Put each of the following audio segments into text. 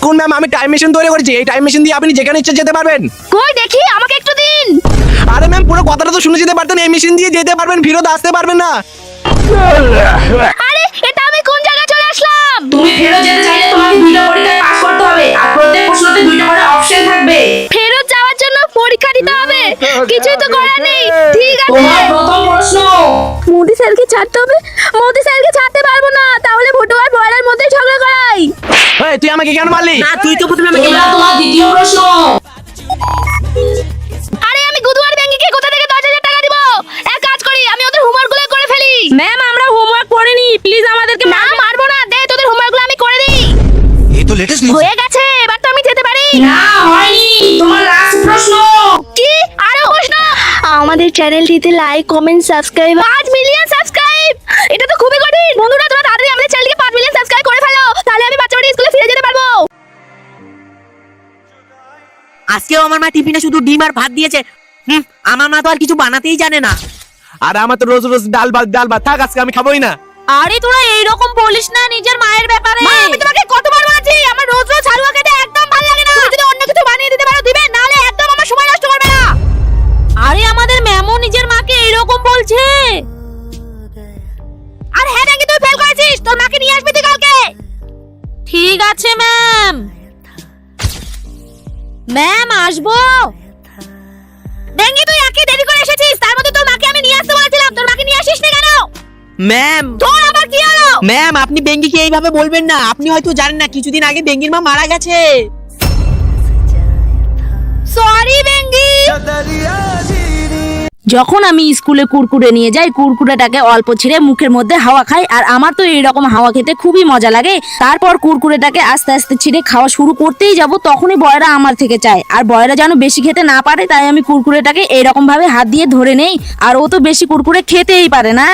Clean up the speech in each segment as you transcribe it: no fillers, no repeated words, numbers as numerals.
দেখুন ম্যাম, আমি time machine তৈরি করেছি। এই টাইম মেশিন দিয়ে আপনি যেখানে ইচ্ছে যেতে পারবেন। কই দেখি, আমাকে একটু দিন। আরে ম্যাম, পুরো কথাটা তো শুনে যেতে পারতেন। এই মেশিন দিয়ে যেতে পারবেন, ফেরত আসতে পারবেন না। আরে এটা আমি কোন জায়গায় চলে আসলাম? তুমি ফেরত যেতে চাইলে তোমাকে দুইটা পরীক্ষায় পাস করতে হবে আর প্রত্যেক প্রশ্নতে দুইটা করে অপশন থাকবে। ফেরত যাওয়ার জন্য পরীক্ষা দিতে হবে? কিছুই তো করার নেই। ঠিক আছে, তোমার প্রথম প্রশ্ন। মোদি স্যারকে ছাড়তে হবে। মোদি স্যারকে ছাড়তে পারবো না, তাহলে ভোটু আর বয়লার মধ্যে ঝগড়া করাই। এই, তুই আমাকে কেন মারলি? না তুই তো প্রথমে আমাকে এবার তোমার দ্বিতীয় প্রশ্ন। আরে আমি গুদু আর ব্যাঙ্গিকে কোথা থেকে 10,000 টাকা দিব? এক কাজ করি, আমি ওদের হোমওয়ার্কগুলো করে ফেলি। ম্যাম আমরা হোমওয়ার্ক করিনি, প্লিজ আমাদেরকে না মারবো না, দে তোদের হোমওয়ার্কগুলো আমি করে দিই। এই তো লেটেস্ট নিউজ। হয়ে গেছে, এবার তো আমি যেতে পারি। না হয়নি, তোমার লাস্ট প্রশ্ন। কি আরো প্রশ্ন? আমাদের চ্যানেলটিতে like, comment, subscribe 5 million subscribe. এটা তো খুবই কঠিন। বন্ধুরা তোমরা তাড়াতাড়ি আমাদের চ্যানেলকে 5 মিলিয়ন সাবস্ক্রাইব করে ফেলো, তাহলে আমি বাচ্চা বাড়ি স্কুলে ফিরে যেতে পারবো। আজকেও আমার মা টিফিনে শুধু ডিম আর ভাত দিয়েছে। আমার মা তো আর কিছু বানাতেই জানে না। আরে আমার তো রোজ রোজ ডাল ভাত থাক, আজকে আমি খাবোই না। আরে তোরা এইরকম বলিস না নিজের মায়ের ব্যাপারে। মা, আমি তোমাকে কতবার বলেছি আমার রোজ রোজ হালুয়া খেতে একদম ভালো লাগে না। তুমি যদি অন্য কিছু বানিয়ে দিতে পারো দিবে, নালে একদম আমার সময় নষ্ট করবে না। আরে আমাদের ম্যামও নিজের মাকে এইরকম বলছে। আর হ্যাঁ ব্যাঙ্গি, তুই ফেল করেছিস, তোর মাকে নিয়ে আসবি তুই কালকে। ঠিক আছে ম্যাম। ম্যাম আসবো। ব্যাঙ্গি তুই একে দেরি করে এসেছিস, তার মধ্যে তোর মাকে আমি নিয়ে আসতে বলেছিলাম, তোর মাকে নিয়ে আসিস না কেন? ম্যাম তোর আবার কি হলো? ম্যাম আপনি বেঙ্গিকে এইভাবে বলবেন না। আপনি হয়তো জানেন না কিছুদিন আগে বেঙ্গির মা মারা গেছে। সরি ব্যাঙ্গি। যখন আমি স্কুলে কুরকুরে নিয়ে যাই, কুরকুরেটাকে অল্প ছিঁড়ে মুখের মধ্যে হাওয়া খাই, আর আমার তো এইরকম হাওয়া খেতে খুবই মজা লাগে। তারপর কুরকুরেটাকে আস্তে আস্তে ছিঁড়ে খাওয়া শুরু করতেই যাব, তখনই বয়রা আমার থেকে চায়। আর বয়রা যেন বেশি খেতে না পারে, তাই আমি কুরকুরেটাকে এইরকম ভাবে হাত দিয়ে ধরে নেই। আর ও তো বেশি কুরকুরে খেতেই পারে না।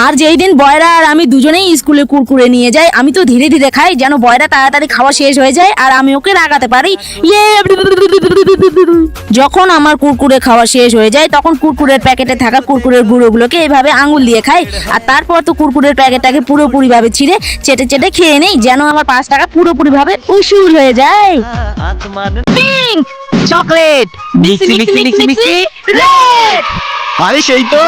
আর যেই দিন বয়রা আর আমি দুজনেই স্কুলে কুরকুরে নিয়ে যাই, আমি তো ধীরে ধীরে খাই যেন বয়রা তাড়াতাড়ি খাওয়া শেষ হয়ে যায় আর আমি ওকে রাগাতে পারি। যখন আমার কুরকুরে খাওয়া শেষ হয়ে যায়, তখন কুরকুরের প্যাকেটে থাকা কুরকুরের গুঁড়োগুলোকে এইভাবে আঙুল দিয়ে খাই। আর তারপর তো কুরকুরের প্যাকেটটাকে পুরোপুরি ভাবে ছিঁড়ে চেটে চেটে খেয়ে নেই, যেন আমার 5 টাকা পুরোপুরি ভাবে উসুল হয়ে যায়। Pink chocolate mixie mixie mixie mixie red. আরে সেই তো।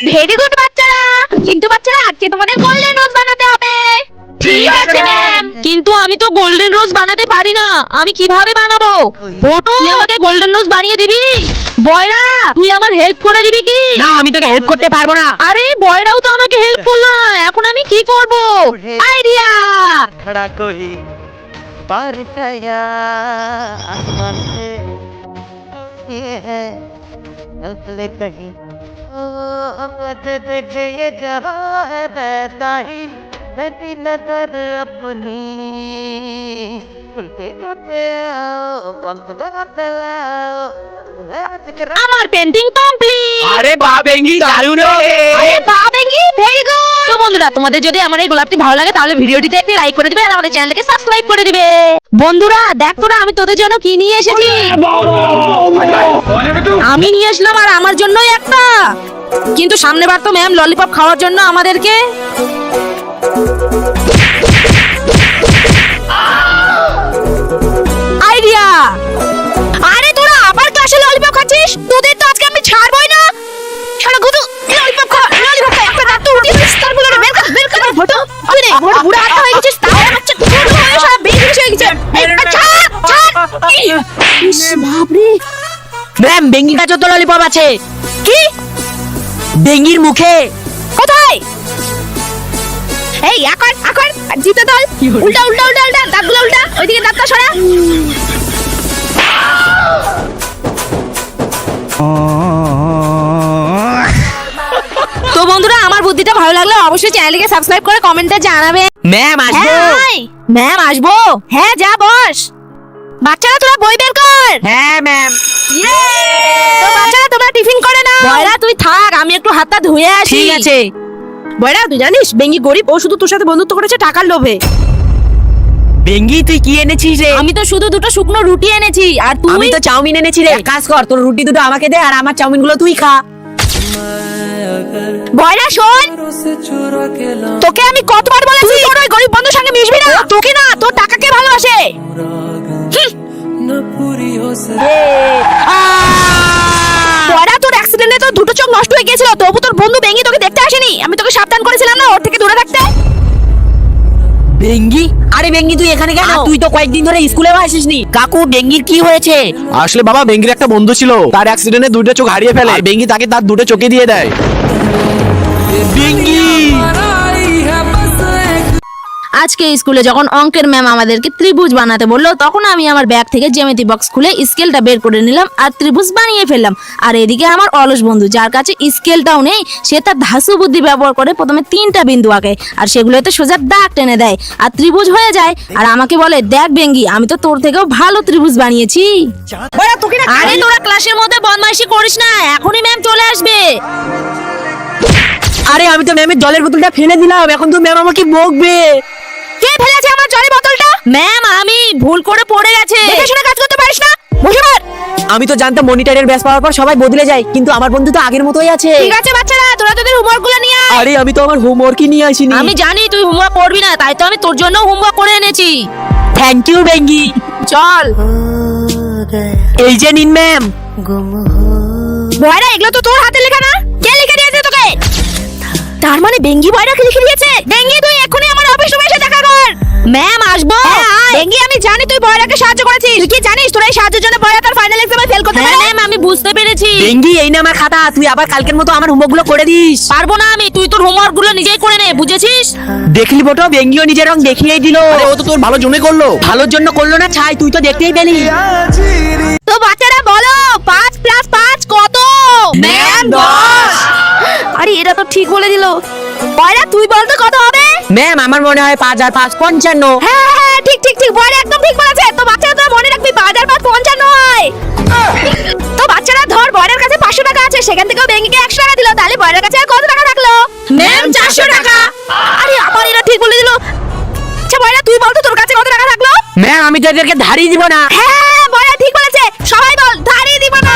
ভেরি গুড বাচ্চারা, কিন্তু বাচ্চারা আজকে তোমাদের গোল্ডেন রোজ বানাতে হবে। ঠিক আছে ম্যাম। কিন্তু আমি তো গোল্ডেন রোজ বানাতে পারি না, আমি কিভাবে বানাবো? ফটো তুই আমাকে গোল্ডেন রোজ বানিয়ে দিবি? বয়রা তুই আমার হেল্প করে দিবি কি? না, আমি তোকে হেল্প করতে পারবো না। আরে বয়রাও তো আমাকে হেল্প করলো না, এখন আমি কি করব? আইডিয়া। खड़ा कोई पार गया आसमान से ये है चलते कहीं ओ मुझे ये जहाँ है वैसा ही मेरी नजर अपनी खुलते जाते आओ बंद करते आओ আমার পেন্টিং কমপ্লিট। আরে বাহ বেঙ্গি, দারুণ হয়েছে। আরে বাহ বেঙ্গি, ভেরি গুড। তো বন্ধুরা, তোমাদের যদি আমার এই গোলাপটি ভালো লাগে তাহলে ভিডিওটিতে একটি লাইক করে দিবে আর আমাদের চ্যানেলকে সাবস্ক্রাইব করে দিবে। বন্ধুরা দেখ তোরা আমি তোদের জন্য কি নিয়ে এসেছি। আমি নিয়ে আসলাম আর আমার জন্যই একটা। কিন্তু সামনেবার তো ম্যাম ললিপপ খাওয়ার জন্য আমাদেরকে আইডিয়া। আরে তোরা আবার ক্লাসে ললিপপ খাচ্ছিস? তোদের তো আজকে আমি ছাড়বই না। শালা গুদু, ললিপপ খা, ললিপপ খা। একটা দাঁত তো উঠিয়ে দিস, তারপরে বের কর ফটো। তুই নে বড় বুড়া হাত হয়ে গেছিস, তাহলে বাচ্চা গুদু হয়ে সব বেরিয়ে হয়ে গেছে। এই ছাড় ইস বাপরে। ম্যাম বেঙ্গি গাছের তো ললিপপ আছে। কি? বেঙ্গির মুখে। কোথায়? এই এখন জিতে দল। উল্টা উল্টা উল্টা উল্টা, দাঁতগুলো উল্টা, ওইদিকে দাঁতটা সরা। তো বন্ধুরা, আমার বুদ্ধিটা ভালো লাগলে অবশ্যই চ্যানেলকে সাবস্ক্রাইব করে কমেন্টে জানাবে। ম্যাম আসবো। হ্যাঁ ম্যাম আসবো। হ্যাঁ, যা বস। বাচ্চারা তোরা বই বের কর। হ্যাঁ ম্যাম। তো বাচ্চারা তোমরা টিফিন করে নাও। বয়রা তুই থাক, আমি একটু হাতটা ধুয়ে আসি। ঠিক আছে। বয়রা তুই জানিস বেঙ্গি গরিব, ও শুধু তোর সাথে বন্ধুত্ব করেছে টাকার লোভে। বেঙ্গি, তুই কি এনেছিস রে? আমি তো শুধু দুটো শুকনো রুটি এনেছি, আর তুই? আমি তো চাউমিন এনেছি রে। এক কাজ কর, তোর রুটি দুটো আমাকে দে আর আমার চাউমিন গুলো তুই খা। বয়রা শোন, তোকে আমি কতবার বলেছি তোর ওই গরিব বন্ধুর সঙ্গে মিশবি না। বেঙ্গি, আরে বেঙ্গি তুই এখানে কেন? তুই তো কয়েকদিন ধরে স্কুলেও আসিসনি। কাকু বেঙ্গির কি হয়েছে? আসলে বাবা বেঙ্গির একটা বন্ধু ছিল, তার অ্যাক্সিডেন্টে দুটো চোখ হারিয়ে ফেলে, আর বেঙ্গি তাকে তার দুটো চোখে দিয়ে দেয়। বেঙ্গি আজকে স্কুলে যখন অঙ্কের ম্যাম আমাদেরকে ত্রিভুজ বানাতে বললো, তখন আমি আমার ব্যাগ থেকে জ্যামিতি বক্স খুলে স্কেলটা বের করে নিলাম আর ত্রিভুজ বানিয়ে ফেললাম। আর এদিকে আমার অলস বন্ধু, যার কাছে স্কেলটাও নেই, সে তার ধাসু বুদ্ধি ব্যবহার করে প্রথমে 3টা বিন্দু আঁকে আর সেগুলোতে সোজা দাগ টেনে দেয় আর ত্রিভুজ হয়ে যায়। আর আমাকে বলে, দেখ বেঙ্গি, আমি তো তোর থেকেও ভালো ত্রিভুজ বানিয়েছি। আরে তোরা ক্লাসের মধ্যে বদমাইশি করিস না, এখনই ম্যাম চলে আসবে। আরে আমি তো ম্যামের জলের বোতলটা ফেলে দিলাম, এখন তো ম্যাম আমাকে বকবে। কে ফেলেছে আমার জলের বোতলটা? ম্যাম আমি ভুল করে পড়ে গেছে। দেখে শুনে কাজ করতে পারিস না? বসে পড়। আমি তো জানতাম মনিটরের ব্যাস পাওয়ার পর সবাই বদলে যায়, কিন্তু আমার বন্ধু তো আগের মতোই আছে। ঠিক আছে বাচ্চারা, তোরা তোদের হোমওয়ার্কগুলো নিয়ে আয়। আরে আমি তো আমার হোমওয়ার্কই নিয়ে আসিনি। আমি জানি তুই হোমওয়ার্ক করবি না, তাই তো আমি তোর জন্য হোমওয়ার্ক করে এনেছি। থ্যাংক ইউ বেঙ্গি। চল। এই যে নিন ম্যাম। বয়রা, এগুলো তো তোর হাতে লেখা না? কে লিখে দিয়েছে তোকে? তার মানে বেঙ্গি বয়রাকে লিখে দিয়েছে? বেঙ্গি, তুই এখনই আমার অফিস রুমে এসে দেখা কর। ম্যাম আসবো? বেঙ্গি, আমি জানি তুই বয়রাকে সাহায্য করেছিস। তুই কি জানিস তোর এই সাহায্যের জন্য বয়রা তার ফাইনাল এক্সামে ফেল করতে হ্যাঁ পারে? ম্যাম, আমি বুঝতে পেরেছি। বেঙ্গি, এই না আমার খাতা, তুই আবার কালকের মতো আমার হোমওয়ার্কগুলো করে দিস। পারবো না আমি, তুই তোর হোমওয়ার্ক গুলো নিজেই করে নে, বুঝেছিস? দেখলি বটো, বেঙ্গিও নিজের রং দেখিয়েই দিল। আরে ও তো তোর ভালো জন্য করলো। ভালোর জন্য করলো না ছাই, তুই তো দেখতেই পেলি। তো বাচ্চারা বলো, 5 + 5 কত? ম্যাম 10। আরে এটা তো ঠিক বলে দিল। বয়রা, তুই বল তো কত হবে? ম্যাম আমার মনে হয় 5 আর 5 55। হ্যাঁ হ্যাঁ হ্যাঁ, ঠিক ঠিক ঠিক, বয়রা একদম ঠিক বলেছে। তো বাচ্চারা তোরা মনে রাখবি 5 আর 5 55 হয়। তো বাচ্চারা ধর, বয়রার কাছে 500 টাকা আছে, সেখান থেকেও বেঙ্গিকে 100 টাকা দিল, তাহলে বয়রার কাছে আর কত টাকা থাকলো? ম্যাম 400 টাকা। আরে আবার এরা ঠিক বলে দিল। আচ্ছা বয়রা, তুই বল তো তোর কাছে কত টাকা থাকলো? ম্যাম আমি তো এদেরকে ধারই দিব না। হ্যাঁ, বয়রা ঠিক বলেছে, সবাই বল ধারিয়ে দিব না।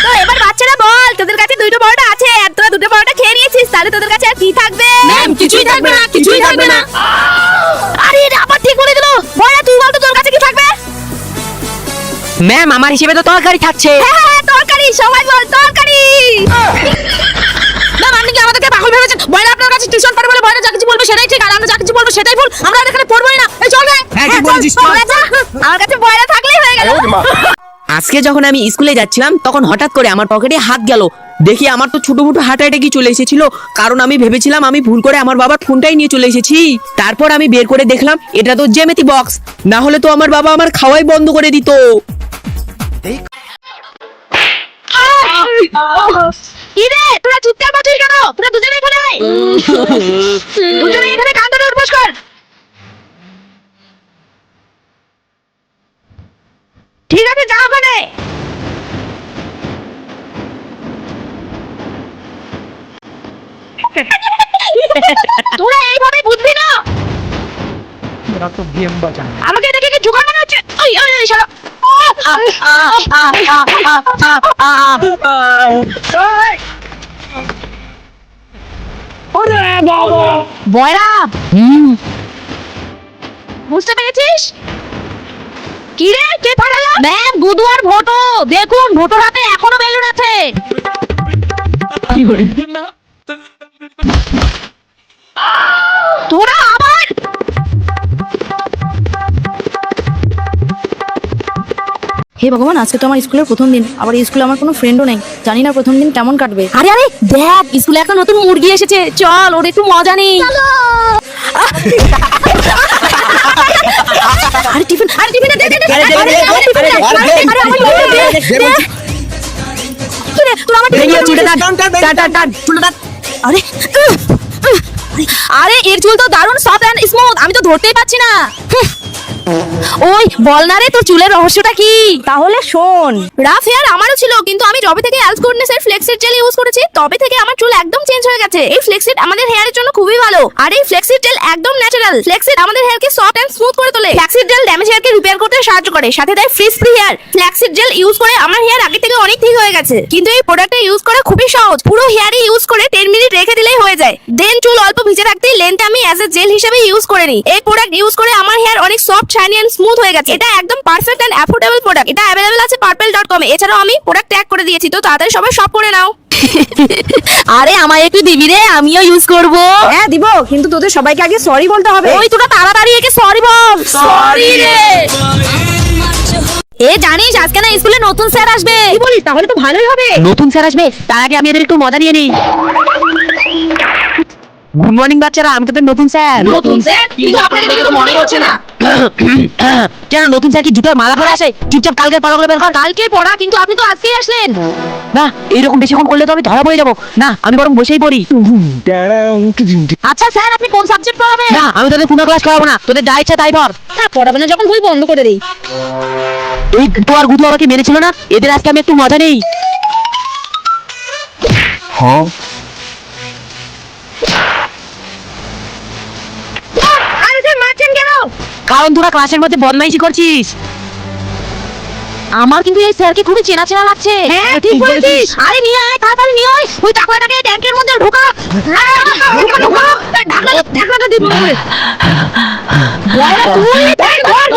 তো এবার বাচ্চারা বল, তোদের কাছে 2টো পরোটা আছে আর তোরা 2টো পরোটা খেয়ে নিয়েছিস, তাহলে তোদের কাছে আর কি থাকবে? ম্যাম কিছুই থাকবে না, কিছুই থাকবে না। আরে এটা আবার ঠিক বলে দিল। বয়রা, তুই বল তো তোর কাছে কি থাকবে? ম্যাম আমার হিসেবে তো তরকারি থাকছে। হ্যাঁ হ্যাঁ, তরকারি, সবাই বল তরকারি। ম্যাম আপনি কি আমাদেরকে পাগল ভেবেছেন? বয়রা আপনার কাছে টিউশন পড়ে বলে বয়রা যা কিছু বলবে সেটাই ঠিক, আর আমরা যা কিছু বলবো সেটাই ভুল। আমরা আর এখানে পড়বোই না। এই চল রে। হ্যাঁ ঠিক বলেছিস। আমার কাছে বয়রা থাকলেই হয়ে গেল। আজকে যখন আমি স্কুলে যাচ্ছিলাম, তখন হঠাৎ করে আমার পকেটে হাত গেল। দেখি আমার তো ছোট মোটো হার্ট অ্যাটাকই চলে এসেছিল, কারণ আমি ভেবেছিলাম আমি ভুল করে আমার বাবার ফোনটাই নিয়ে চলে এসেছি। তারপর আমি বের করে দেখলাম এটা তো জ্যামিতি বক্স, না হলে তো আমার বাবা আমার খাওয়াই বন্ধ করে দিত। কি রে, তোরা চুপচাপ আছিস কেন? তোরা দুজনে এখানে আয়। দুজনে এখানে কান ধরে উঠবস কর। ঠিক আছে, যা ওখানে। তোরা এইভাবে বুঝবি না। আমাকে দেখে কি জোগাড় মনে হচ্ছে? ওই ওই ওই শালা। বয়রা, বুঝতে পেরেছিস? কি রে, কে পাঠালো? ম্যাম গুদু আর ভোটো, দেখুন ভোটোর হাতে এখনো বেলুন আছে। তোরা আবার হে ভগবান, আজকে তো আমার স্কুলের প্রথম দিন, আবার এই স্কুলে আমার কোনো ফ্রেন্ডও নেই, জানি না প্রথম দিন কেমন কাটবে। আরে আরে দেখ, স্কুলে একটা নতুন মুরগি এসেছে, চল ওর একটু মজা নেই। আরে টিফিন, আরে টিফিনে দে দে দে। আরে আমার টিফিনে দে। কি রে, তোর আমার টিফিন চুলটা টান টান টান টান, চুলটা টান। আরে আরে এর চুল তো দারুণ সফট এন্ড স্মুথ, আমি তো ধরতেই পাচ্ছি না। ওই বল না রে, তোর চুলের রহস্যটা কি? তাহলে শোন, রাফ হেয়ার আমারও ছিল, কিন্তু আমি যবে থেকে অ্যালস গুডনেসের ফ্লেক্সিড জেল ইউজ করেছি, তবে থেকে আমার চুল একদম চেঞ্জ হয়ে গেছে। এই ফ্লেক্সিড আমাদের হেয়ারের জন্য খুবই ভালো, আর এই ফ্লেক্সিড জেল একদম ন্যাচারাল। ফ্লেক্সিড আমাদের হেয়ারকে সফট এন্ড স্মুথ করে তোলে। ফ্লেক্সিড জেল ড্যামেজ হেয়ারকে রিপেয়ার করতে সাহায্য করে, সাথে দেয় frizz free hair. Flaxseed gel use করে আমার হেয়ার আগে থেকে অনেক ঠিক হয়ে গেছে, কিন্তু এই প্রোডাক্টটা ইউজ করা খুবই সহজ। পুরো হেয়ারে ইউজ করে 10 মিনিট রেখে দিলেই হয়ে যায়। দেন চুল অল্প ভিজে রাখতেই লেন্থ আমি অ্যাজ এ জেল হিসেবে ইউজ করে নিই। এই প্রোডাক্ট ইউজ করে আমার হেয়ার অনেক সফট শাইনি এন্ড স্মুথ হয়ে গেছে। এটা একদম পারফেক্ট এন্ড অ্যাফোর্ডেবল প্রোডাক্ট। এটা अवेलेबल আছে purple.com এ। এছাড়াও আমি প্রোডাক্ট ট্যাগ করে দিয়েছি, তো তাড়াতাড়ি সবাই শপ করে নাও। আরে আমায় একটু দিবি রে, আমিও ইউজ করব। হ্যাঁ দিব, কিন্তু তোদের সবাইকে আগে সরি বলতে হবে। ওই তোরা তাড়াতাড়ি একে সরি বল। সরি রে। এ জানিস আজকে না স্কুলে নতুন স্যার আসবে। কি বলিস? তাহলে তো ভালোই হবে। নতুন স্যার আসবে, তার আগে আমি এদের একটু মজা নিয়ে নিই। গুড মর্নিং বাচ্চারা, আমি তোদের নতুন স্যার। নতুন স্যার, কিন্তু আপনাকে দেখে তো মনে হচ্ছে না। কেন নতুন স্যার কি জুতার মালা পরে আসে? চুপচাপ কালকে পড়াগুলো বের কর। কালকে পড়া, কিন্তু আপনি তো আজকেই আসলেন। না, এইরকম বেশিক্ষণ করলে তো আমি ধরা পড়ে যাবো। না, আমি বরং বসেই পড়ি। আচ্ছা স্যার, আপনি কোন সাবজেক্ট পড়াবেন? না, আমি তোদের কোনো ক্লাস করাবো না, তোদের যা ইচ্ছা তাই পড়। না পড়াবেন না যখন বই বন্ধ করে দেই। এই গুতো আর গুতো আমাকে মেরেছিল না, এদের আজকে আমি একটু মজা নেই। আরে স্যার মারছেন কেন? কারণ তোরা ক্লাসের মধ্যে বদমাইশি করছিস। আমার কিন্তু এই স্যারকে খুবই চেনা চেনা লাগছে। হ্যাঁ ঠিক বলেছিস। আরে নিয়ে আয়, তাড়াতাড়ি নিয়ে আয়। ওই টাকলাটাকে ট্যাঙ্কের মধ্যে ঢোকা। ঢোকা ঢোকা। ঢাকনাটা দিব। বয়রা তুই ট্যাঙ্ক ধর।